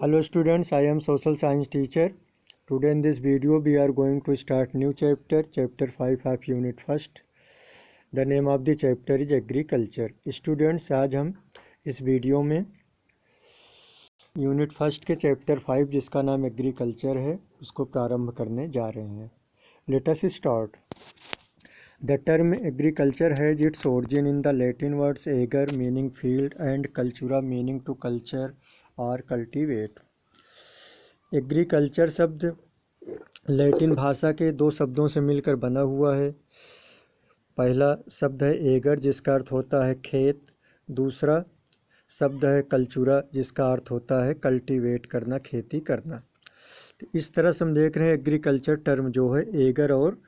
Hello students, I am social science teacher. Today in this video we are going to start new chapter 5 of unit first. The name of the chapter is agriculture. Students, आज हम इस video में unit first के chapter 5 जिसका नाम agriculture है उसको प्रारंभ करने जा रहे हैं. Let us start. The term agriculture has its origin in the Latin words ager meaning field and cultura meaning to culture or cultivate. Agriculture शब्द लैटिन भाषा के दो शब्दों से मिलकर बना हुआ है. पहला शब्द है एगर जिसका अर्थ होता है खेत. दूसरा शब्द है कल्चुरा जिसका अर्थ होता है कल्टीवेट करना, खेती करना. तो इस तरह से हम देख रहे हैं एग्रीकल्चर टर्म जो है एगर और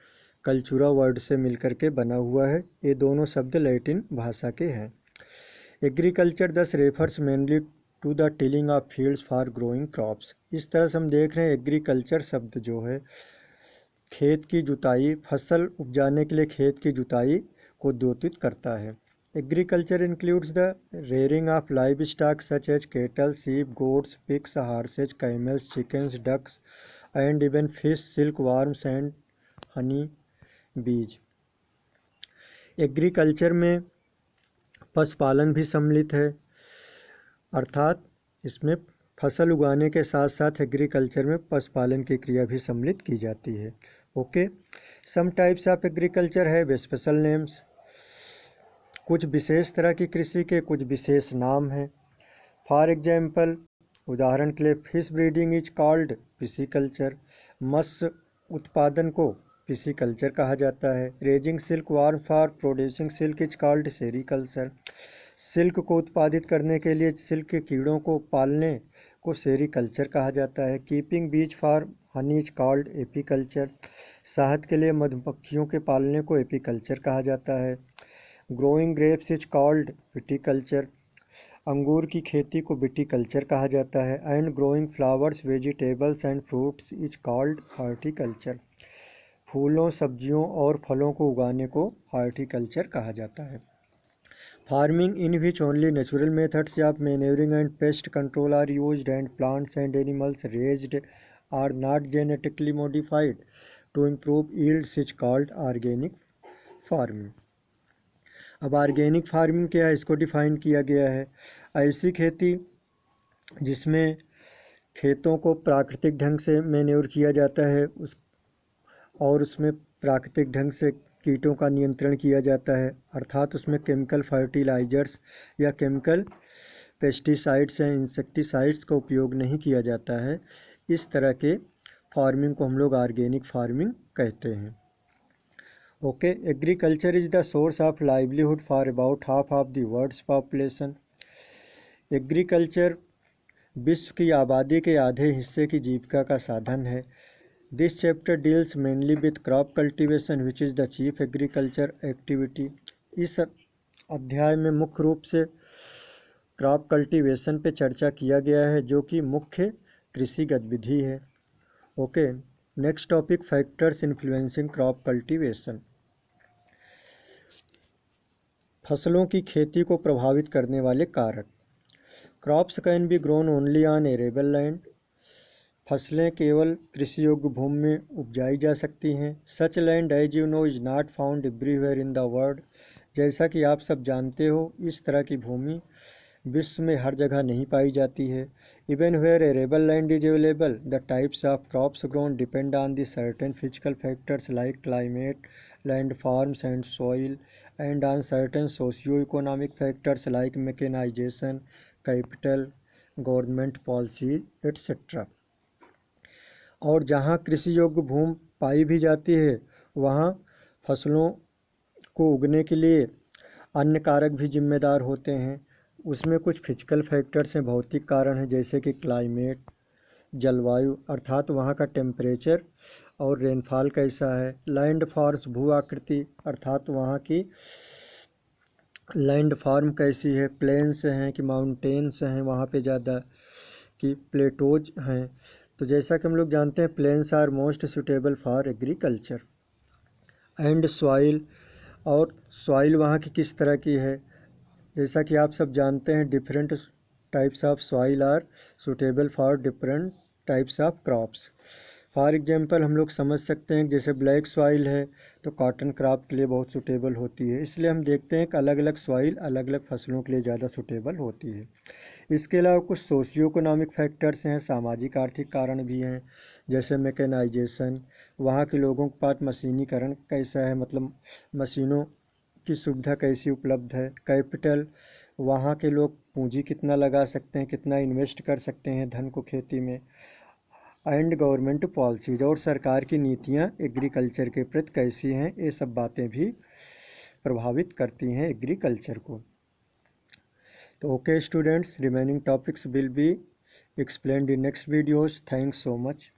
कल्चुरा वर्ड से मिलकर के बना हुआ है. ये दोनों शब्द लैटिन भाषा के हैं. Agriculture thus refers mainly to the tilling of fields for growing crops. इस तरह से हम देख रहे हैं एग्रीकल्चर शब्द जो है खेत की जुताई, फसल उपजाने के लिए खेत की जुताई को द्योतित करता है. Agriculture includes the rearing of livestock such as cattle, sheep, goats, pigs, horses, camels, chickens, ducks and even fish, silkworms and honey bees. Agriculture में पशुपालन भी सम्मिलित है, अर्थात इसमें फसल उगाने के साथ साथ एग्रीकल्चर में पशुपालन की क्रिया भी सम्मिलित की जाती है. Okay, some types of agriculture है स्पेशल नेम्स. कुछ विशेष तरह की कृषि के कुछ विशेष नाम हैं. फॉर एग्जाम्पल, उदाहरण के लिए fish breeding is called pisciculture. मत्स्य उत्पादन को पिसीकल्चर कहा जाता है. Raising silk worm for producing silk is called sericulture. Silk को उत्पादित करने के लिए सिल्क के कीड़ों को पालने को सेरीकल्चर कहा जाता है. कीपिंग बीज for honey is called apiculture. शहद के लिए मधुमक्खियों के पालने को एपीकल्चर कहा जाता है. Growing grapes is called viticulture. अंगूर की खेती को विटीकल्चर कहा जाता है. And growing flowers, vegetables and fruits is called horticulture. फूलों, सब्जियों और फलों को उगाने को हॉर्टिकल्चर कहा जाता है. Farming in which only natural methods of manuring and pest control are used and plants and animals raised are not genetically modified to improve yields is called organic farming. अब ऑर्गेनिक फार्मिंग क्या है इसको define किया गया है. ऐसी खेती जिसमें खेतों को प्राकृतिक ढंग से मैन्योर किया जाता है और उसमें प्राकृतिक ढंग से कीटों का नियंत्रण किया जाता है, अर्थात उसमें केमिकल फर्टिलाइजर्स या केमिकल पेस्टिसाइड्स या इंसेक्टिसाइड्स का उपयोग नहीं किया जाता है. इस तरह के फार्मिंग को हम लोग ऑर्गेनिक फार्मिंग कहते हैं. Okay, agriculture is the source of livelihood for about half of the world's population. Agriculture विश्व की आबादी के आधे हिस्से की जीविका का साधन है. This chapter deals mainly with crop cultivation which is the chief agriculture activity. इस अध्याय में मुख्य रूप से क्रॉप कल्टीवेशन पे चर्चा किया गया है जो कि मुख्य कृषि गतिविधि है. Okay, next topic factors influencing crop cultivation. फसलों की खेती को प्रभावित करने वाले कारक. Crops can be grown only on arable land. फसलें केवल कृषि योग्य भूमि में उपजाई जा सकती हैं. Such land as you know is not found everywhere in the world. जैसा कि आप सब जानते हो इस तरह की भूमि विश्व में हर जगह नहीं पाई जाती है. Even where arable land is available the types of crops grown depend on the certain physical factors like climate, landforms and soil and on certain socio economic factors like mechanisation, capital, government policy etcetera. और जहाँ कृषि योग्य भूमि पाई भी जाती है वहाँ फसलों को उगने के लिए अन्य कारक भी जिम्मेदार होते हैं. उसमें कुछ फिजिकल फैक्टर्स हैं, भौतिक कारण हैं, जैसे कि क्लाइमेट, जलवायु अर्थात वहाँ का टेम्परेचर और रेनफॉल कैसा है. लैंड फॉर्म्स, भू आकृति अर्थात वहाँ की लैंड फॉर्म कैसी है, प्लेन्स हैं कि माउंटेन्स हैं वहाँ पे ज़्यादा कि प्लेटोज हैं. तो जैसा कि हम लोग जानते हैं plains are most suitable for agriculture. And soil, और सॉइल वहाँ की किस तरह की है. जैसा कि आप सब जानते हैं different types of soil are suitable for different types of crops. For example हम लोग समझ सकते हैं कि जैसे ब्लैक सॉइल है तो कॉटन क्रॉप के लिए बहुत सूटेबल होती है, इसलिए हम देखते हैं कि अलग अलग सॉइल अलग अलग फसलों के लिए ज़्यादा सूटेबल होती है। इसके अलावा कुछ सोशियो इकोनॉमिक फैक्टर्स हैं, सामाजिक आर्थिक कारण भी हैं, जैसे मैकेनाइजेशन, वहाँ के लोगों के पास मशीनीकरण कैसा है, मतलब मशीनों की सुविधा कैसी उपलब्ध है। कैपिटल, वहाँ के लोग पूंजी कितना लगा सकते हैं, कितना इन्वेस्ट कर सकते हैं धन को खेती में। एंड गवर्नमेंट पॉलिसीज, और सरकार की नीतियाँ एग्रीकल्चर के प्रति कैसी हैं, ये सब बातें भी प्रभावित करती हैं एग्रीकल्चर को। तो okay students, remaining topics will be explained in next videos. Thanks so much.